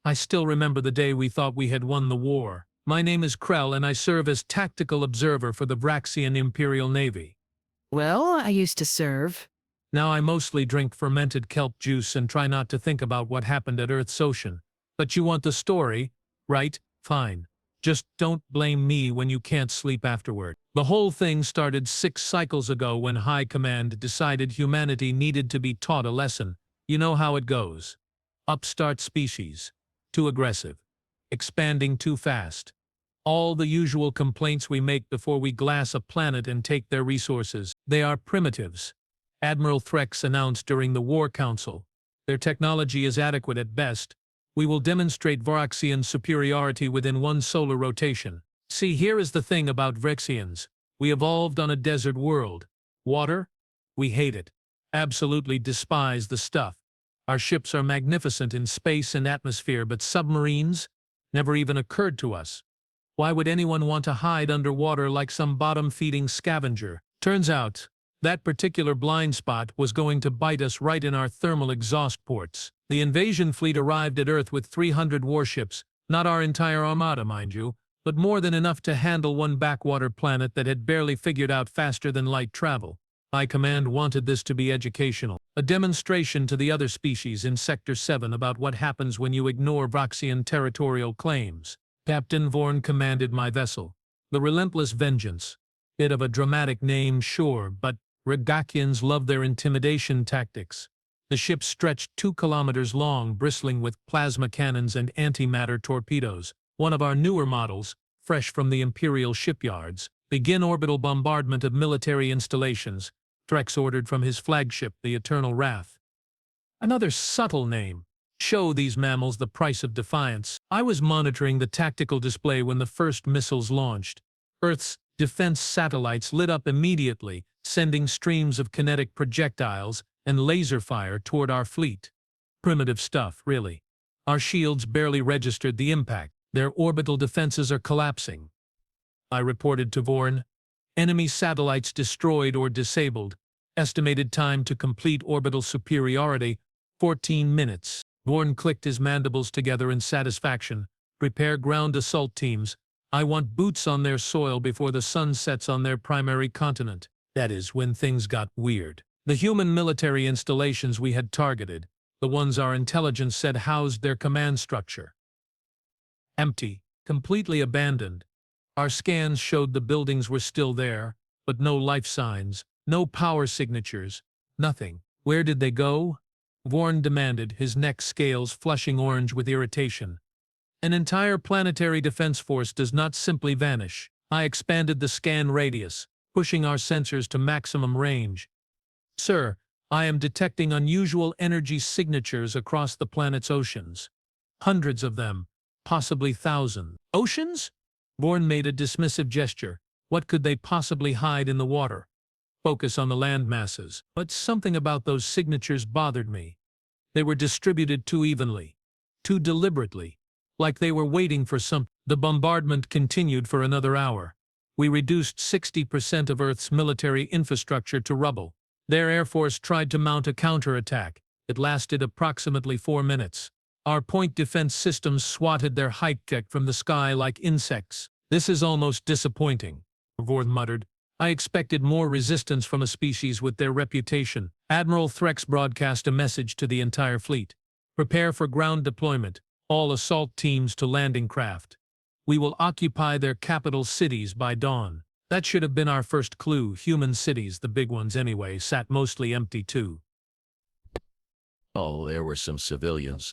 I still remember the day we thought we had won the war. My name is Krell and I serve as tactical observer for the Vraxian Imperial Navy. Well, I used to serve. Now I mostly drink fermented kelp juice and try not to think about what happened at Earth's ocean. But you want the story, right? Fine. Just don't blame me when you can't sleep afterward. The whole thing started 6 cycles ago when High Command decided humanity needed to be taught a lesson. You know how it goes. Upstart species. Too aggressive. Expanding too fast. All the usual complaints we make before we glass a planet and take their resources. They are primitives. Admiral Threx announced during the War Council. Their technology is adequate at best. We will demonstrate Vraxian superiority within 1 solar rotation. See, here is the thing about Vraxians. We evolved on a desert world. Water? We hate it. Absolutely despise the stuff. Our ships are magnificent in space and atmosphere, but submarines? Never even occurred to us. Why would anyone want to hide underwater like some bottom-feeding scavenger? Turns out, that particular blind spot was going to bite us right in our thermal exhaust ports. The invasion fleet arrived at Earth with 300 warships, not our entire armada, mind you, but more than enough to handle one backwater planet that had barely figured out faster-than-light travel. High Command wanted this to be educational, a demonstration to the other species in Sector 7 about what happens when you ignore Vraxian territorial claims. Captain Vorn commanded my vessel, the Relentless Vengeance. Bit of a dramatic name, sure, but Regakians love their intimidation tactics. The ship stretched 2 kilometers long, bristling with plasma cannons and antimatter torpedoes. One of our newer models, fresh from the Imperial shipyards. Begin orbital bombardment of military installations, Threx ordered from his flagship, the Eternal Wrath. Another subtle name. Show these mammals the price of defiance. I was monitoring the tactical display when the first missiles launched. Earth's defense satellites lit up immediately, sending streams of kinetic projectiles and laser fire toward our fleet. Primitive stuff, really. Our shields barely registered the impact. Their orbital defenses are collapsing. I reported to Vorn. Enemy satellites destroyed or disabled. Estimated time to complete orbital superiority, 14 minutes. Vorn clicked his mandibles together in satisfaction. Prepare ground assault teams. I want boots on their soil before the sun sets on their primary continent. That is, when things got weird. The human military installations we had targeted, the ones our intelligence said housed their command structure. Empty, completely abandoned. Our scans showed the buildings were still there, but no life signs, no power signatures, nothing. Where did they go? Vorn demanded, his neck scales flushing orange with irritation. An entire planetary defense force does not simply vanish. I expanded the scan radius, pushing our sensors to maximum range. Sir, I am detecting unusual energy signatures across the planet's oceans. Hundreds of them, possibly thousands. Oceans? Vorn made a dismissive gesture. What could they possibly hide in the water? Focus on the land masses. But something about those signatures bothered me. They were distributed too evenly, too deliberately, like they were waiting for something. The bombardment continued for another hour. We reduced 60% of Earth's military infrastructure to rubble. Their Air Force tried to mount a counterattack. It lasted approximately 4 minutes. Our point defense systems swatted their high-tech from the sky like insects. This is almost disappointing, Vorn muttered. I expected more resistance from a species with their reputation. Admiral Threx broadcast a message to the entire fleet. Prepare for ground deployment, all assault teams to landing craft. We will occupy their capital cities by dawn. That should have been our first clue. Human cities, the big ones anyway, sat mostly empty too. Oh, there were some civilians.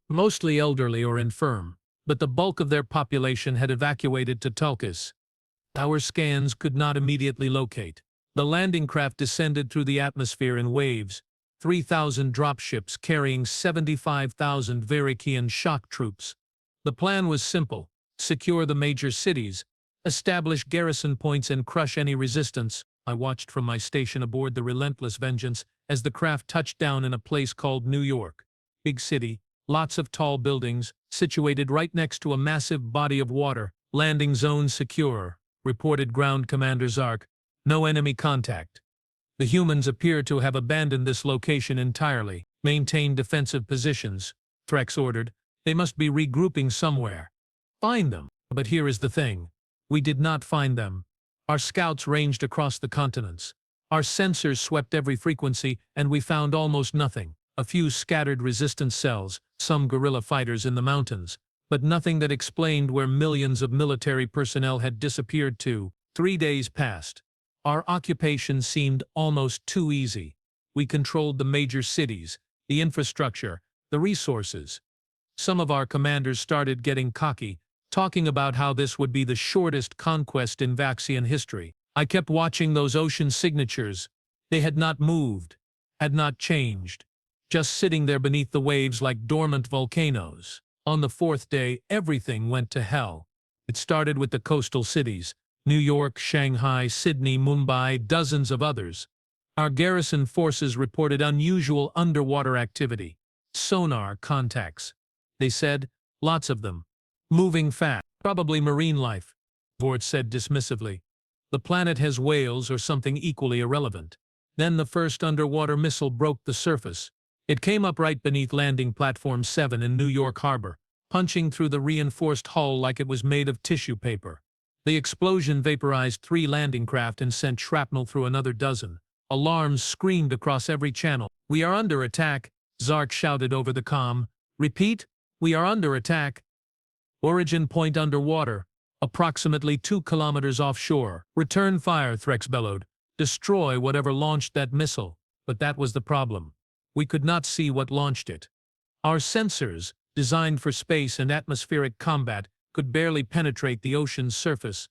Mostly elderly or infirm, but the bulk of their population had evacuated to Tulkis. Our scans could not immediately locate. The landing craft descended through the atmosphere in waves, 3,000 dropships carrying 75,000 Vraxian shock troops. The plan was simple: secure the major cities, establish garrison points and crush any resistance. I watched from my station aboard the Relentless Vengeance as the craft touched down in a place called New York. Big city. Lots of tall buildings, situated right next to a massive body of water. Landing zone secure, reported Ground Commander Zark. No enemy contact. The humans appear to have abandoned this location entirely. Maintain defensive positions, Threx ordered. They must be regrouping somewhere. Find them. But here is the thing. We did not find them. Our scouts ranged across the continents. Our sensors swept every frequency, and we found almost nothing. A few scattered resistance cells, some guerrilla fighters in the mountains, but nothing that explained where millions of military personnel had disappeared to. 3 days passed. Our occupation seemed almost too easy. We controlled the major cities, the infrastructure, the resources. Some of our commanders started getting cocky, talking about how this would be the shortest conquest in Vraxian history. I kept watching those ocean signatures. They had not moved, had not changed, just sitting there beneath the waves like dormant volcanoes. On the 4th day, everything went to hell. It started with the coastal cities, New York, Shanghai, Sydney, Mumbai, dozens of others. Our garrison forces reported unusual underwater activity. Sonar contacts. They said, lots of them. Moving fast. Probably marine life, Vort said dismissively. The planet has whales or something equally irrelevant. Then the first underwater missile broke the surface. It came up right beneath landing platform 7 in New York Harbor, punching through the reinforced hull like it was made of tissue paper. The explosion vaporized 3 landing craft and sent shrapnel through another dozen. Alarms screamed across every channel. "We are under attack," Zark shouted over the comm. "Repeat, we are under attack. Origin point underwater, approximately 2 kilometers offshore. Return fire," Threx bellowed. "Destroy whatever launched that missile." But that was the problem. We could not see what launched it. Our sensors, designed for space and atmospheric combat, could barely penetrate the ocean's surface.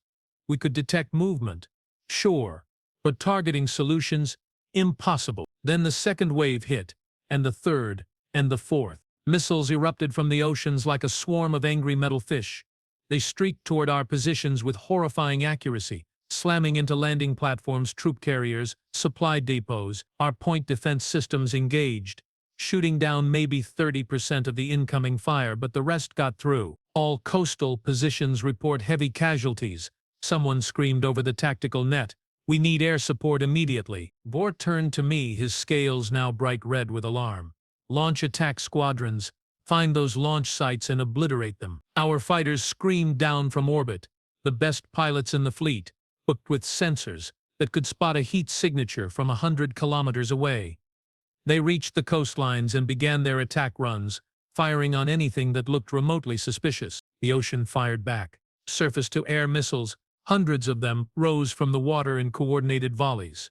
We could detect movement, sure, but targeting solutions, impossible. Then the second wave hit, and the third, and the fourth. Missiles erupted from the oceans like a swarm of angry metal fish. They streaked toward our positions with horrifying accuracy, slamming into landing platforms, troop carriers, supply depots. Our point defense systems engaged, shooting down maybe 30% of the incoming fire, but the rest got through. "All coastal positions report heavy casualties," someone screamed over the tactical net. "We need air support immediately." Vort turned to me, his scales now bright red with alarm. "Launch attack squadrons. Find those launch sites and obliterate them." Our fighters screamed down from orbit, the best pilots in the fleet, hooked with sensors that could spot a heat signature from 100 kilometers away. They reached the coastlines and began their attack runs, firing on anything that looked remotely suspicious. The ocean fired back. Surface-to-air missiles, hundreds of them, rose from the water in coordinated volleys.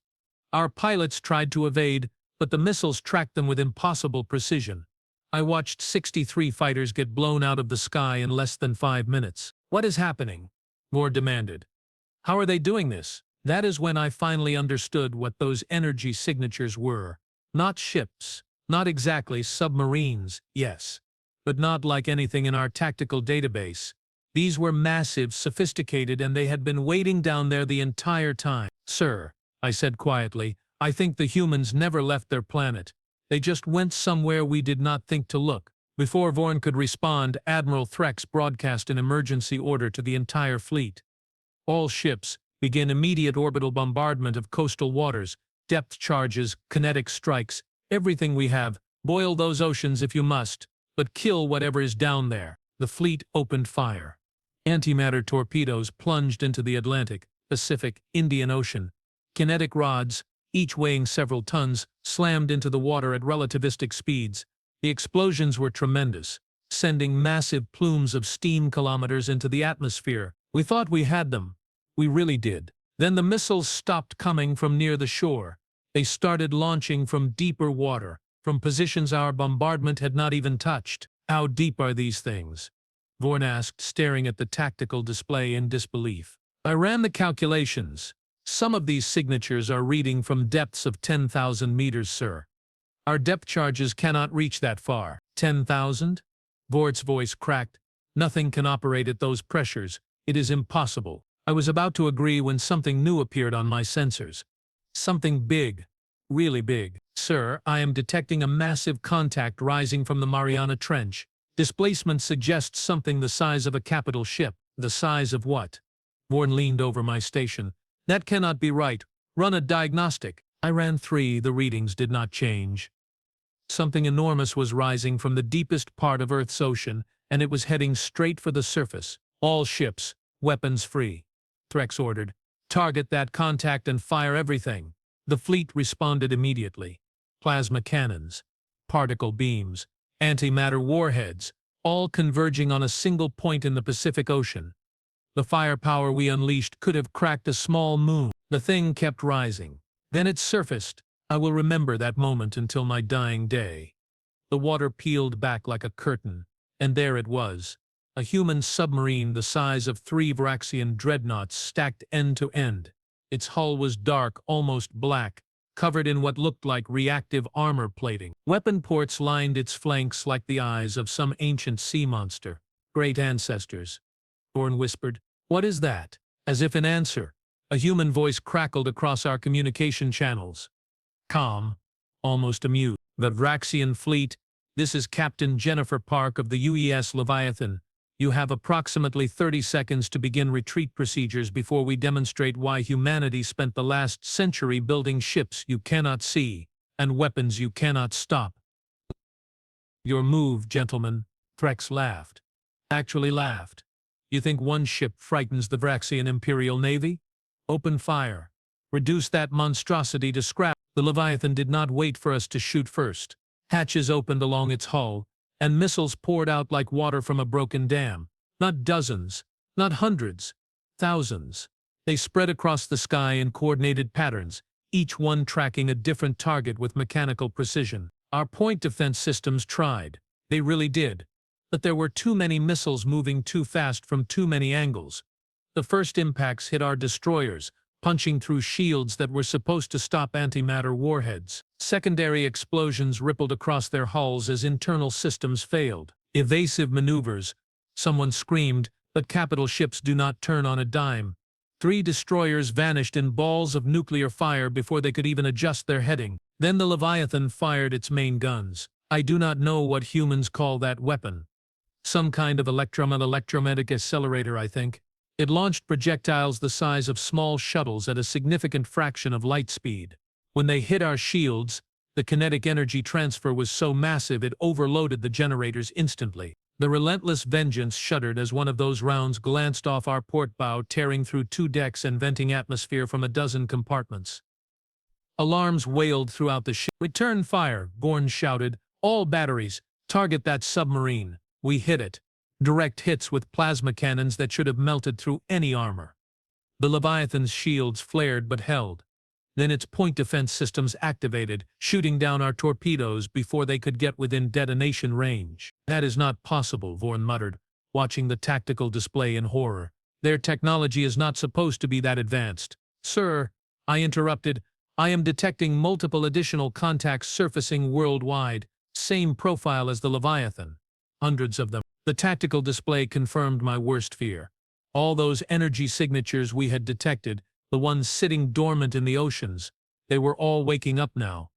Our pilots tried to evade, but the missiles tracked them with impossible precision. I watched 63 fighters get blown out of the sky in less than 5 minutes. "What is happening?" Moore demanded. "How are they doing this?" That is when I finally understood what those energy signatures were. Not ships, not exactly submarines, yes, but not like anything in our tactical database. These were massive, sophisticated, and they had been waiting down there the entire time. "Sir," I said quietly, "I think the humans never left their planet. They just went somewhere we did not think to look." Before Vorn could respond, Admiral Threx broadcast an emergency order to the entire fleet. "All ships, begin immediate orbital bombardment of coastal waters, depth charges, kinetic strikes, everything we have. Boil those oceans if you must, but kill whatever is down there." The fleet opened fire. Antimatter torpedoes plunged into the Atlantic, Pacific, Indian Ocean. Kinetic rods, each weighing several tons, slammed into the water at relativistic speeds. The explosions were tremendous, sending massive plumes of steam kilometers into the atmosphere. We thought we had them. We really did. Then the missiles stopped coming from near the shore. They started launching from deeper water, from positions our bombardment had not even touched. "How deep are these things?" Vorn asked, staring at the tactical display in disbelief. I ran the calculations. "Some of these signatures are reading from depths of 10,000 meters, sir. Our depth charges cannot reach that far." 10,000? Vort's voice cracked. "Nothing can operate at those pressures. It is impossible." I was about to agree when something new appeared on my sensors. Something big. Really big. "Sir, I am detecting a massive contact rising from the Mariana Trench. Displacement suggests something the size of a capital ship." "The size of what?" Vorn leaned over my station. "That cannot be right. Run a diagnostic." I ran 3. The readings did not change. Something enormous was rising from the deepest part of Earth's ocean, and it was heading straight for the surface. All ships, weapons free. Threx ordered. Target that contact and fire everything. The fleet responded immediately. Plasma cannons, particle beams, antimatter warheads, all converging on a single point in the Pacific Ocean. The firepower we unleashed could have cracked a small moon. The thing kept rising. Then it surfaced. I will remember that moment until my dying day. The water peeled back like a curtain, and there it was. A human submarine the size of 3 Vraxian dreadnoughts stacked end to end. Its hull was dark, almost black, covered in what looked like reactive armor plating. Weapon ports lined its flanks like the eyes of some ancient sea monster. Great ancestors. Thorn whispered, "What is that?" As if in answer, a human voice crackled across our communication channels. Calm, almost amused. "The Vraxian fleet, this is Captain Jennifer Park of the UES Leviathan. You have approximately 30 seconds to begin retreat procedures before we demonstrate why humanity spent the last century building ships you cannot see and weapons you cannot stop." "Your move, gentlemen," Threx laughed. Actually laughed. "You think one ship frightens the Vraxian Imperial Navy? Open fire. Reduce that monstrosity to scrap." The Leviathan did not wait for us to shoot first. Hatches opened along its hull, and missiles poured out like water from a broken dam. Not dozens, not hundreds, thousands. They spread across the sky in coordinated patterns, each one tracking a different target with mechanical precision. Our point defense systems tried. They really did. But there were too many missiles moving too fast from too many angles. The first impacts hit our destroyers, punching through shields that were supposed to stop antimatter warheads. Secondary explosions rippled across their hulls as internal systems failed. Evasive maneuvers. Someone screamed, but capital ships do not turn on a dime. 3 destroyers vanished in balls of nuclear fire before they could even adjust their heading. Then the Leviathan fired its main guns. I do not know what humans call that weapon. Some kind of electromagnetic accelerator, I think. It launched projectiles the size of small shuttles at a significant fraction of light speed. When they hit our shields, the kinetic energy transfer was so massive it overloaded the generators instantly. The relentless vengeance shuddered as one of those rounds glanced off our port bow, tearing through 2 decks and venting atmosphere from a dozen compartments. Alarms wailed throughout the ship. "Return fire," Gorn shouted. "All batteries, target that submarine." We hit it. Direct hits with plasma cannons that should have melted through any armor. The Leviathan's shields flared but held. Then its point defense systems activated, shooting down our torpedoes before they could get within detonation range. "That is not possible," Vorn muttered, watching the tactical display in horror. "Their technology is not supposed to be that advanced." "Sir," I interrupted, "I am detecting multiple additional contacts surfacing worldwide, same profile as the Leviathan. Hundreds of them." The tactical display confirmed my worst fear. All those energy signatures we had detected, the ones sitting dormant in the oceans, they were all waking up now.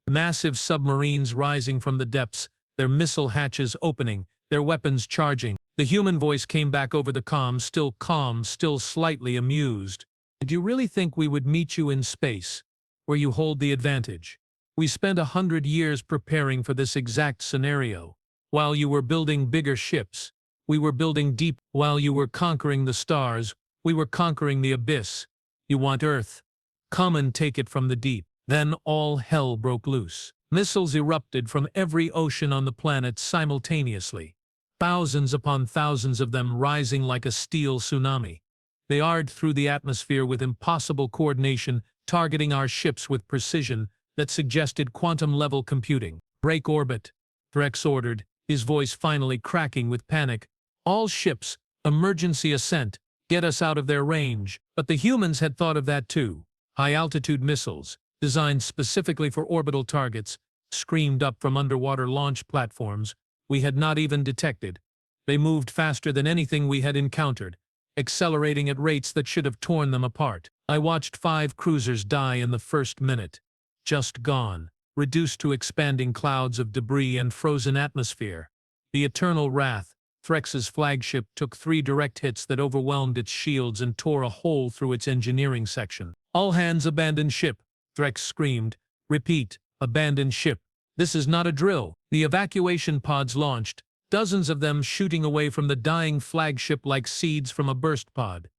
Massive submarines rising from the depths, their missile hatches opening, their weapons charging. The human voice came back over the calm, still slightly amused. "Did you really think we would meet you in space, where you hold the advantage? We spent 100 years preparing for this exact scenario. While you were building bigger ships, we were building deep. While you were conquering the stars, we were conquering the abyss. You want Earth? Come and take it from the deep." Then all hell broke loose. Missiles erupted from every ocean on the planet simultaneously. Thousands upon thousands of them rising like a steel tsunami. They arced through the atmosphere with impossible coordination, targeting our ships with precision that suggested quantum-level computing. "Break orbit," Threx ordered, his voice finally cracking with panic. "All ships, emergency ascent, get us out of their range." But the humans had thought of that too. High-altitude missiles, designed specifically for orbital targets, screamed up from underwater launch platforms we had not even detected. They moved faster than anything we had encountered, accelerating at rates that should have torn them apart. I watched 5 cruisers die in the first minute. Just gone. Reduced to expanding clouds of debris and frozen atmosphere. The Eternal Wrath, Threx's flagship, took 3 direct hits that overwhelmed its shields and tore a hole through its engineering section. "All hands abandon ship," Threx screamed. "Repeat, abandon ship. This is not a drill." The evacuation pods launched, dozens of them shooting away from the dying flagship like seeds from a burst pod.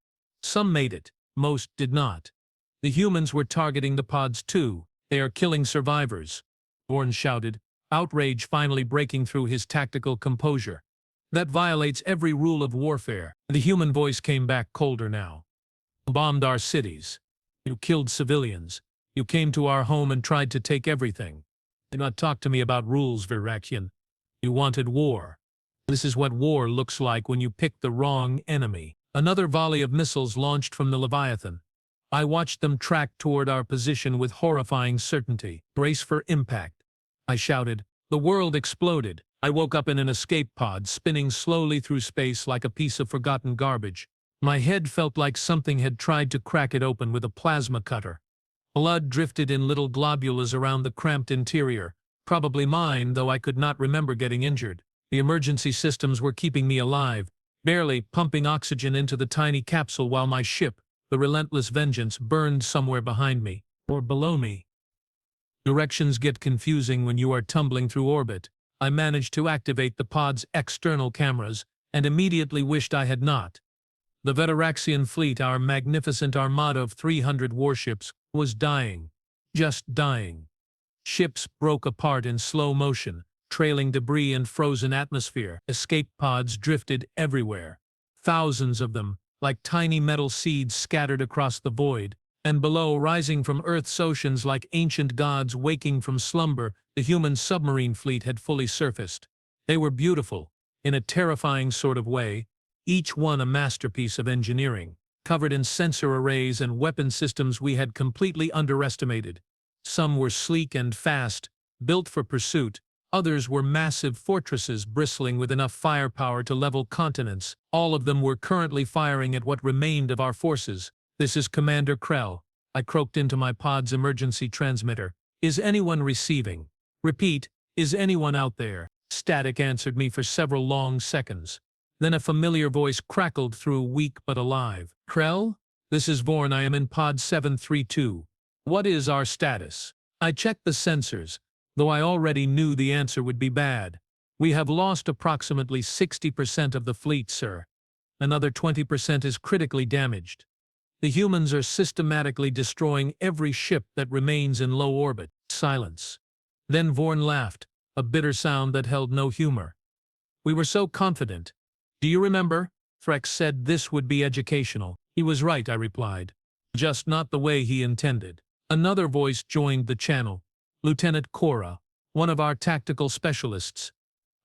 Some made it, most did not. The humans were targeting the pods too. They are killing survivors, Bourne shouted, outrage finally breaking through his tactical composure. That violates every rule of warfare. The human voice came back colder now. You bombed our cities. You killed civilians. You came to our home and tried to take everything. Do not talk to me about rules, Vraxian. You wanted war. This is what war looks like when you pick the wrong enemy. Another volley of missiles launched from the Leviathan. I watched them track toward our position with horrifying certainty. Brace for impact, I shouted. The world exploded. I woke up in an escape pod, spinning slowly through space like a piece of forgotten garbage. My head felt like something had tried to crack it open with a plasma cutter. Blood drifted in little globules around the cramped interior. Probably mine, though I could not remember getting injured. The emergency systems were keeping me alive, barely pumping oxygen into the tiny capsule while my ship, the Relentless Vengeance, burned somewhere behind me, or below me. Directions get confusing when you are tumbling through orbit. I managed to activate the pod's external cameras, and immediately wished I had not. The Vraxian fleet, our magnificent armada of 300 warships, was dying. Just dying. Ships broke apart in slow motion, trailing debris and frozen atmosphere. Escape pods drifted everywhere. Thousands of them, like tiny metal seeds scattered across the void. And below, rising from Earth's oceans like ancient gods waking from slumber, the human submarine fleet had fully surfaced. They were beautiful, in a terrifying sort of way, each one a masterpiece of engineering, covered in sensor arrays and weapon systems we had completely underestimated. Some were sleek and fast, built for pursuit. Others were massive fortresses bristling with enough firepower to level continents. All of them were currently firing at what remained of our forces. This is Commander Krell. I croaked into my pod's emergency transmitter. Is anyone receiving? Repeat, is anyone out there? Static answered me for several long seconds. Then a familiar voice crackled through, weak but alive. Krell? This is Vorn. I am in pod 732. What is our status? I checked the sensors, though I already knew the answer would be bad. We have lost approximately 60% of the fleet, sir. Another 20% is critically damaged. The humans are systematically destroying every ship that remains in low orbit. Silence. Then Vorn laughed, a bitter sound that held no humor. We were so confident. Do you remember? Threx said this would be educational. He was right, I replied. Just not the way he intended. Another voice joined the channel. Lieutenant Cora, one of our tactical specialists.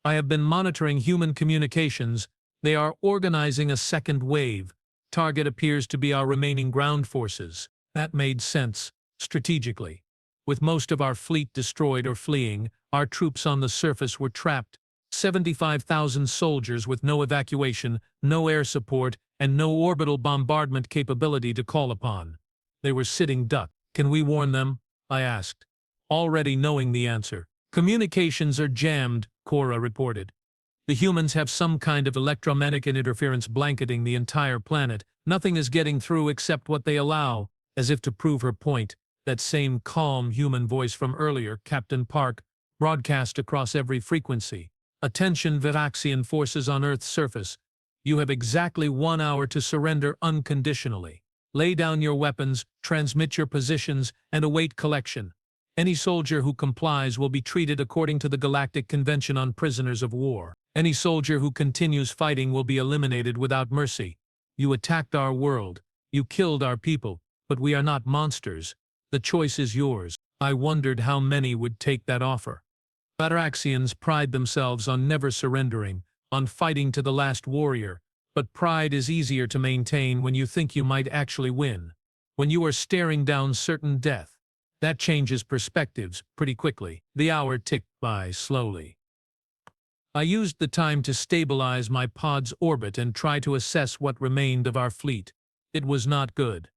I have been monitoring human communications. They are organizing a second wave. Target appears to be our remaining ground forces. That made sense, strategically. With most of our fleet destroyed or fleeing, our troops on the surface were trapped. 75,000 soldiers with no evacuation, no air support, and no orbital bombardment capability to call upon. They were sitting duck. Can we warn them? I asked, already knowing the answer. Communications are jammed, Cora reported. The humans have some kind of electromagnetic interference blanketing the entire planet. Nothing is getting through except what they allow. As if to prove her point, that same calm human voice from earlier, Captain Park, broadcast across every frequency. Attention, Vraxian forces on Earth's surface. You have exactly 1 hour to surrender unconditionally. Lay down your weapons, transmit your positions, and await collection. Any soldier who complies will be treated according to the Galactic Convention on Prisoners of War. Any soldier who continues fighting will be eliminated without mercy. You attacked our world. You killed our people, but we are not monsters. The choice is yours. I wondered how many would take that offer. Vraxians pride themselves on never surrendering, on fighting to the last warrior, but pride is easier to maintain when you think you might actually win. When you are staring down certain death, that changes perspectives pretty quickly. The hour ticked by slowly. I used the time to stabilize my pod's orbit and try to assess what remained of our fleet. It was not good.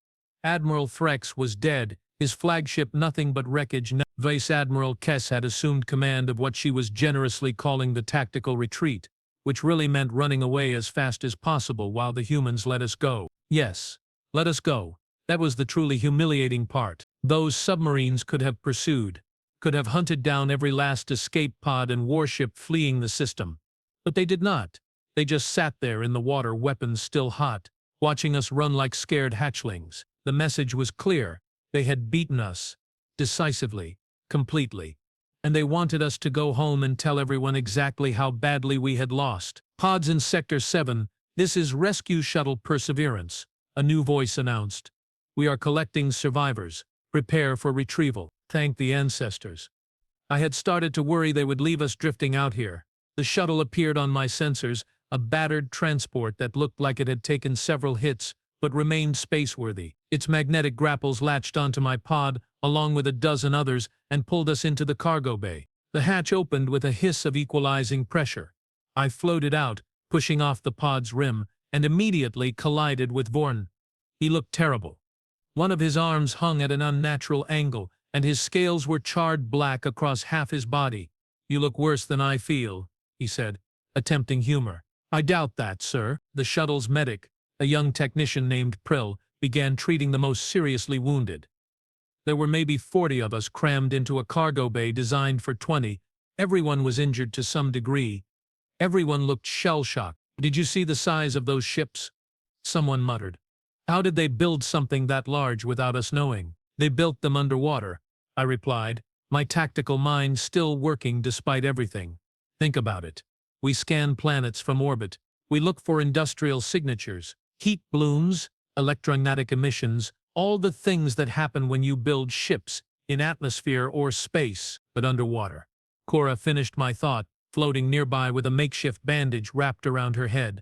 Admiral Threx was dead, his flagship nothing but wreckage. Vice Admiral Kess had assumed command of what she was generously calling the tactical retreat, which really meant running away as fast as possible while the humans let us go. Yes, let us go. That was the truly humiliating part. Those submarines could have pursued, could have hunted down every last escape pod and warship fleeing the system. But they did not. They just sat there in the water, weapons still hot, watching us run like scared hatchlings. The message was clear. They had beaten us. Decisively. Completely. And they wanted us to go home and tell everyone exactly how badly we had lost. Pods in Sector 7, this is Rescue Shuttle Perseverance, a new voice announced. We are collecting survivors. Prepare for retrieval. Thank the ancestors. I had started to worry they would leave us drifting out here. The shuttle appeared on my sensors, a battered transport that looked like it had taken several hits, but remained spaceworthy. Its magnetic grapples latched onto my pod, along with a dozen others, and pulled us into the cargo bay. The hatch opened with a hiss of equalizing pressure. I floated out, pushing off the pod's rim, and immediately collided with Vorn. He looked terrible. One of his arms hung at an unnatural angle, and his scales were charred black across half his body. "You look worse than I feel," he said, attempting humor. "I doubt that, sir." The shuttle's medic, a young technician named Krell, began treating the most seriously wounded. There were maybe 40 of us crammed into a cargo bay designed for 20. Everyone was injured to some degree. Everyone looked shell-shocked. "Did you see the size of those ships?" someone muttered. "How did they build something that large without us knowing?" "They built them underwater," I replied, my tactical mind still working despite everything. "Think about it. We scan planets from orbit. We look for industrial signatures, heat blooms, electromagnetic emissions, all the things that happen when you build ships in atmosphere or space, but underwater." Cora finished my thought, floating nearby with a makeshift bandage wrapped around her head.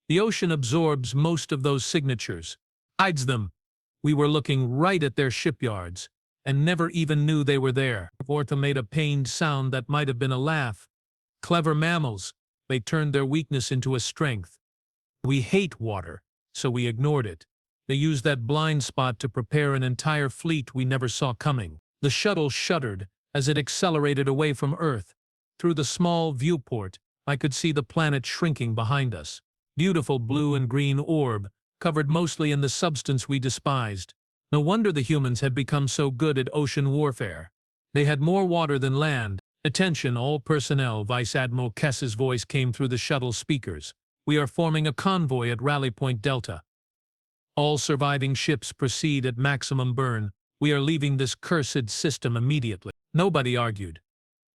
"The ocean absorbs most of those signatures, hides them. We were looking right at their shipyards, and never even knew they were there." Ortha made a pained sound that might have been a laugh. "Clever mammals. They turned their weakness into a strength. We hate water, so we ignored it. They used that blind spot to prepare an entire fleet we never saw coming." The shuttle shuddered as it accelerated away from Earth. Through the small viewport, I could see the planet shrinking behind us. Beautiful blue and green orb, covered mostly in the substance we despised. No wonder the humans had become so good at ocean warfare. They had more water than land. "Attention all personnel," Vice Admiral Kess's voice came through the shuttle speakers. "We are forming a convoy at Rally Point Delta. All surviving ships proceed at maximum burn. We are leaving this cursed system immediately." Nobody argued.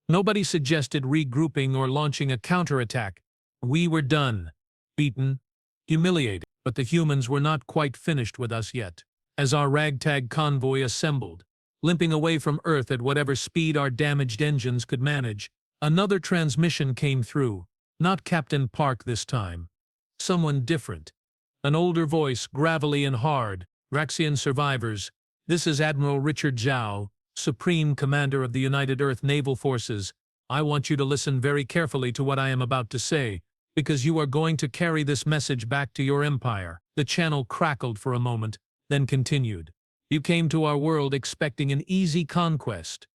Nobody suggested regrouping or launching a counterattack. We were done. Beaten. Humiliated. But the humans were not quite finished with us yet. As our ragtag convoy assembled, limping away from Earth at whatever speed our damaged engines could manage, another transmission came through. Not Captain Park this time. Someone different. An older voice, gravelly and hard. "Vraxian survivors, this is Admiral Richard Zhao, Supreme Commander of the United Earth Naval Forces. I want you to listen very carefully to what I am about to say, because you are going to carry this message back to your empire." The channel crackled for a moment, then continued. "You came to our world expecting an easy conquest.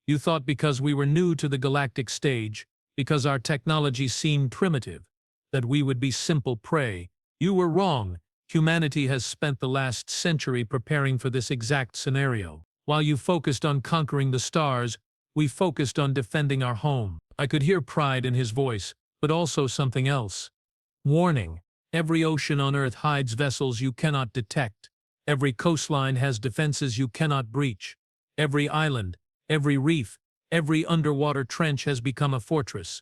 You thought because we were new to the galactic stage, because our technology seemed primitive, that we would be simple prey. You were wrong. Humanity has spent the last century preparing for this exact scenario. While you focused on conquering the stars, we focused on defending our home." I could hear pride in his voice, but also something else. Warning. Every ocean on Earth hides vessels you cannot detect. Every coastline has defenses you cannot breach. Every island, every reef, every underwater trench has become a fortress.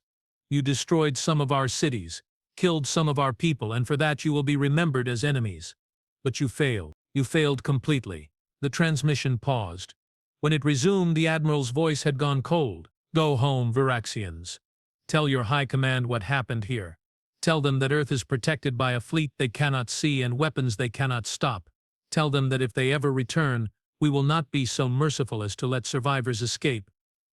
You destroyed some of our cities, killed some of our people, and for that you will be remembered as enemies. But you failed. You failed completely. The transmission paused. When it resumed, the Admiral's voice had gone cold. "Go home, Vraxians. Tell your high command what happened here. Tell them that Earth is protected by a fleet they cannot see and weapons they cannot stop. Tell them that if they ever return, we will not be so merciful as to let survivors escape.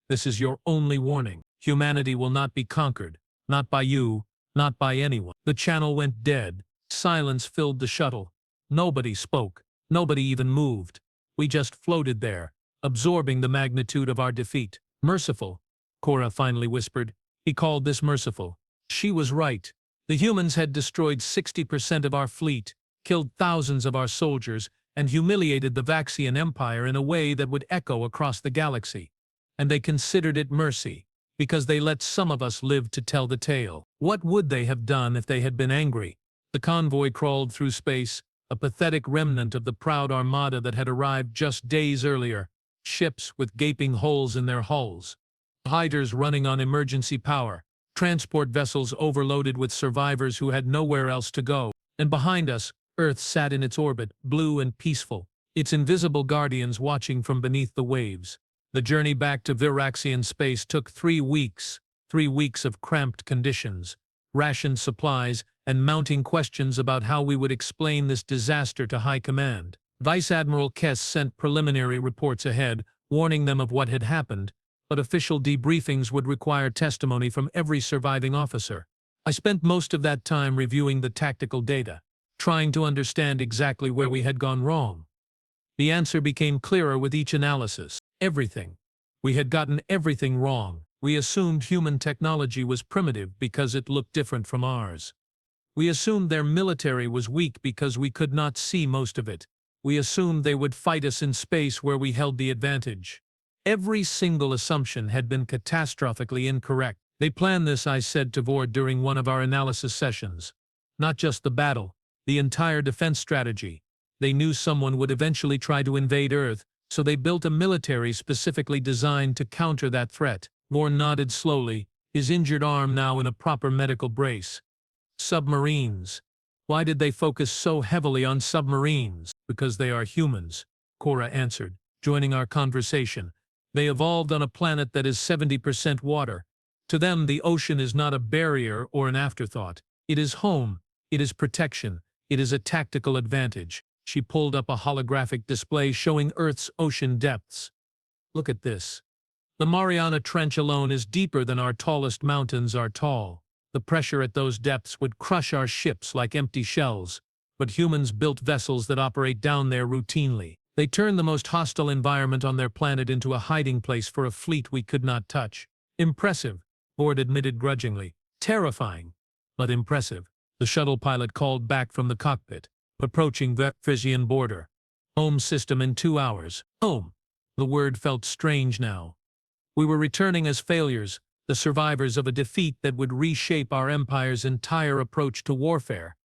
This is your only warning. Humanity will not be conquered. Not by you, not by anyone." The channel went dead. Silence filled the shuttle. Nobody spoke. Nobody even moved. We just floated there, absorbing the magnitude of our defeat. "Merciful," Cora finally whispered. "He called this merciful." She was right. The humans had destroyed 60% of our fleet, killed thousands of our soldiers, and humiliated the Vraxian Empire in a way that would echo across the galaxy. And they considered it mercy. because they let some of us live to tell the tale. What would they have done if they had been angry? The convoy crawled through space, a pathetic remnant of the proud armada that had arrived just days earlier, ships with gaping holes in their hulls, hiders running on emergency power, transport vessels overloaded with survivors who had nowhere else to go. And behind us, Earth sat in its orbit, blue and peaceful, its invisible guardians watching from beneath the waves. The journey back to Vraxian space took 3 weeks, 3 weeks of cramped conditions, rationed supplies, and mounting questions about how we would explain this disaster to High Command. Vice Admiral Kess sent preliminary reports ahead, warning them of what had happened, but official debriefings would require testimony from every surviving officer. I spent most of that time reviewing the tactical data, trying to understand exactly where we had gone wrong. The answer became clearer with each analysis. Everything. We had gotten everything wrong. We assumed human technology was primitive because it looked different from ours. We assumed their military was weak because we could not see most of it. We assumed they would fight us in space where we held the advantage. Every single assumption had been catastrophically incorrect. They planned this, I said to Vord during one of our analysis sessions. Not just the battle, the entire defense strategy. They knew someone would eventually try to invade Earth, so they built a military specifically designed to counter that threat. Vord nodded slowly, his injured arm now in a proper medical brace. Submarines. Why did they focus so heavily on submarines? Because they are humans, Cora answered, joining our conversation. They evolved on a planet that is 70% water. To them, the ocean is not a barrier or an afterthought. It is home, it is protection, it is a tactical advantage. She pulled up a holographic display showing Earth's ocean depths. Look at this. The Mariana Trench alone is deeper than our tallest mountains are tall. The pressure at those depths would crush our ships like empty shells, but humans built vessels that operate down there routinely. They turned the most hostile environment on their planet into a hiding place for a fleet we could not touch. Impressive, Vord admitted grudgingly. Terrifying, but impressive. The shuttle pilot called back from the cockpit, approaching the Vraxian border. Home system in 2 hours. Home. The word felt strange now. We were returning as failures, the survivors of a defeat that would reshape our empire's entire approach to warfare.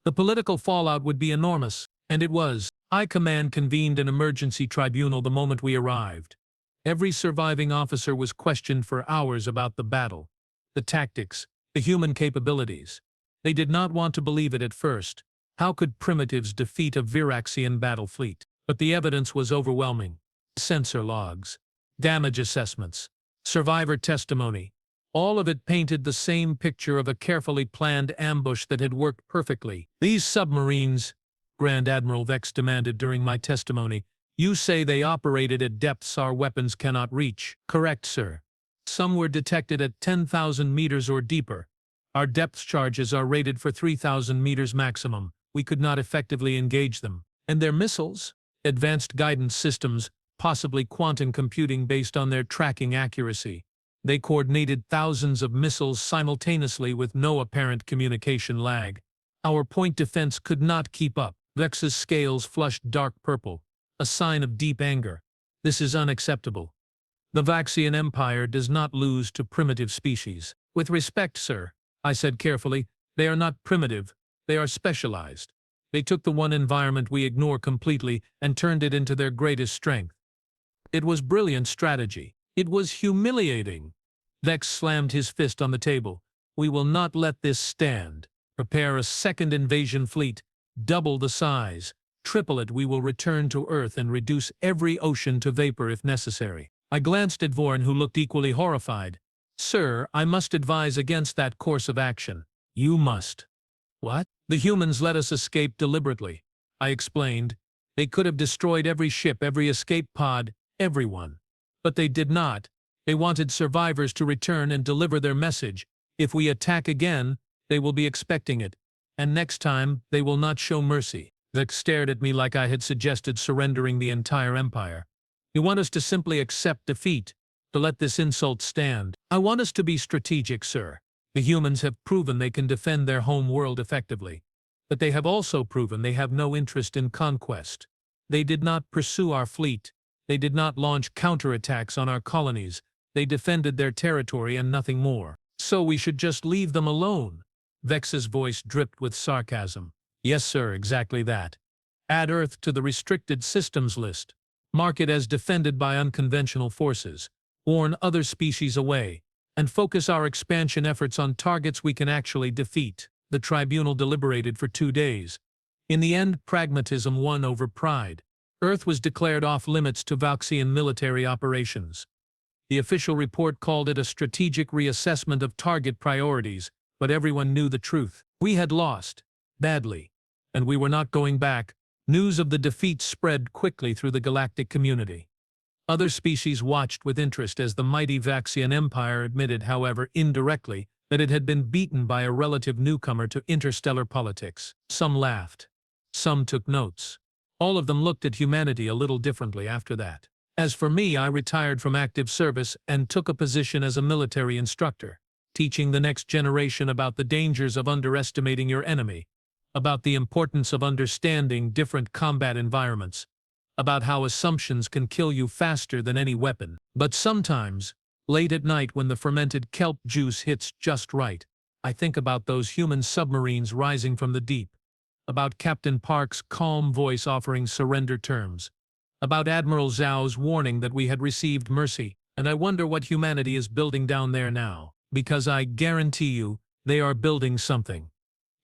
The political fallout would be enormous, and it was. High Command convened an emergency tribunal the moment we arrived. Every surviving officer was questioned for hours about the battle, the tactics, the human capabilities. They did not want to believe it at first. How could primitives defeat a Vraxian battle fleet? But the evidence was overwhelming. Sensor logs, damage assessments, survivor testimony. All of it painted the same picture of a carefully planned ambush that had worked perfectly. These submarines, Grand Admiral Vex demanded during my testimony, you say they operated at depths our weapons cannot reach. Correct, sir. Some were detected at 10,000 meters or deeper. Our depth charges are rated for 3,000 meters maximum. We could not effectively engage them. And their missiles? Advanced guidance systems, possibly quantum computing based on their tracking accuracy. They coordinated thousands of missiles simultaneously with no apparent communication lag. Our point defense could not keep up. Vex's scales flushed dark purple, a sign of deep anger. This is unacceptable. The Vraxian Empire does not lose to primitive species. With respect, sir, I said carefully, they are not primitive, they are specialized. They took the one environment we ignore completely and turned it into their greatest strength. It was brilliant strategy. It was humiliating. Vex slammed his fist on the table. We will not let this stand. Prepare a second invasion fleet. Double the size. Triple it. We will return to Earth and reduce every ocean to vapor if necessary. I glanced at Vorn, who looked equally horrified. Sir, I must advise against that course of action. You must. What? The humans let us escape deliberately. I explained. They could have destroyed every ship, every escape pod, everyone. But they did not. They wanted survivors to return and deliver their message. If we attack again, they will be expecting it. And next time, they will not show mercy. Vex stared at me like I had suggested surrendering the entire empire. You want us to simply accept defeat, to let this insult stand. I want us to be strategic, sir. The humans have proven they can defend their home world effectively. But they have also proven they have no interest in conquest. They did not pursue our fleet. They did not launch counterattacks on our colonies. They defended their territory and nothing more. So we should just leave them alone. Vex's voice dripped with sarcasm. Yes, sir, exactly that. Add Earth to the restricted systems list. Mark it as defended by unconventional forces. Warn other species away. And focus our expansion efforts on targets we can actually defeat. The tribunal deliberated for 2 days. In the end, pragmatism won over pride. Earth was declared off-limits to Vraxian military operations. The official report called it a strategic reassessment of target priorities, but everyone knew the truth. We had lost. Badly. And we were not going back. News of the defeat spread quickly through the galactic community. Other species watched with interest as the mighty Vraxian Empire admitted, however indirectly, that it had been beaten by a relative newcomer to interstellar politics. Some laughed. Some took notes. All of them looked at humanity a little differently after that. As for me, I retired from active service and took a position as a military instructor, teaching the next generation about the dangers of underestimating your enemy, about the importance of understanding different combat environments, about how assumptions can kill you faster than any weapon. But sometimes, late at night when the fermented kelp juice hits just right, I think about those human submarines rising from the deep, about Captain Park's calm voice offering surrender terms, about Admiral Zhao's warning that we had received mercy, and I wonder what humanity is building down there now, because I guarantee you, they are building something.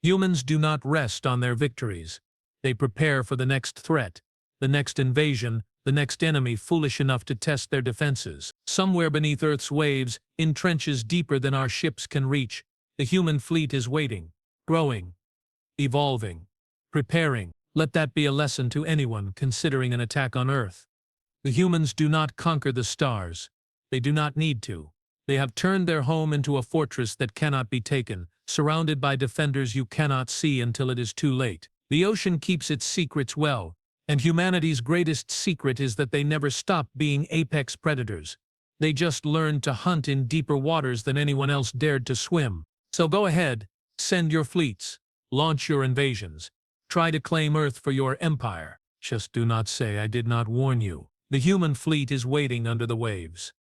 Humans do not rest on their victories. They prepare for the next threat, the next invasion, the next enemy foolish enough to test their defenses. Somewhere beneath Earth's waves, in trenches deeper than our ships can reach, the human fleet is waiting, growing, evolving, preparing. Let that be a lesson to anyone considering an attack on Earth. The humans do not conquer the stars. They do not need to. They have turned their home into a fortress that cannot be taken, surrounded by defenders you cannot see until it is too late. The ocean keeps its secrets well, and humanity's greatest secret is that they never stop being apex predators. They just learned to hunt in deeper waters than anyone else dared to swim. So go ahead, send your fleets, launch your invasions. Try to claim Earth for your empire. Just do not say I did not warn you. The human fleet is waiting under the waves.